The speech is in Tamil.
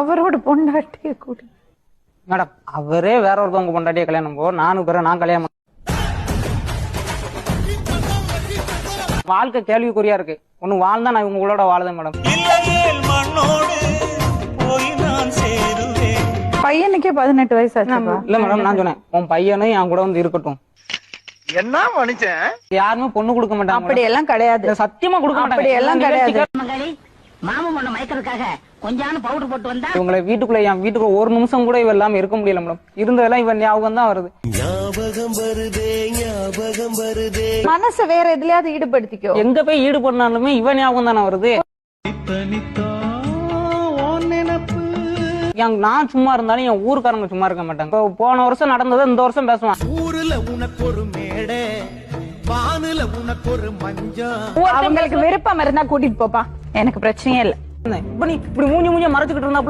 அவரோட பொண்டாட்டிய கூட்டி மேடம் அவரே வேற ஒருத்தவங்க பொண்டாட்டிய கல்யாணம் போ நானும் பிற நான் கல்யாணம் வாழ்க்கை கேள்விக்குறியா இருக்கு. ஒண்ணு வாழ்ந்தா நான் உங்களோட வாழுதேன் மேடம். பையனுக்கே 18 வயசு ஆச்சு. இல்ல மேடம் நான் சொன்னேன் உன் பையனும் என் கூட வந்து இருக்கட்டும். என்ன மனுஷன் யாருமே பொண்ணு கொடுக்க மாட்டாங்க. அப்படி எல்லாம் கிடையாது. சத்தியமா கொடுக்க மாட்டாங்க. அப்படி எல்லாம் கிடையாது. மாமன் பொண்ணு மயக்கிறதுக்காக கொஞ்சம் பவுடர் போட்டு வந்தா இவங்களை வீட்டுக்குள்ள என் வீட்டுக்குள்ள ஒரு நிமிஷம் கூட இவ இல்லாம இருக்க முடியல மேடம். இருந்ததெல்லாம் இவன் ஞாபகம் தான் வருது. மனசை வேற எதுலயாவது ஈடுபடுத்திக்கோ. எங்க போய் ஈடுபடுனாலுமே இவன் ஞாபகம் தானே வருது. நான் சும்மா இருந்தாலும் என் ஊருக்காரங்க சும்மா இருக்க மாட்டாங்க. போன வருஷம் நடந்தது இந்த வருஷம் பேசுவான். ஊருல உனக்கு ஒரு மேடை, வானுல உனக்கு ஒரு மஞ்சள். அவங்களுக்கு விருப்பம் இருந்தா கூட்டிட்டு போப்பா, எனக்கு பிரச்சனையே இல்ல. இப்ப நீ இப்படி மூஞ்சி மறைச்சுக்கிட்டு இருந்தா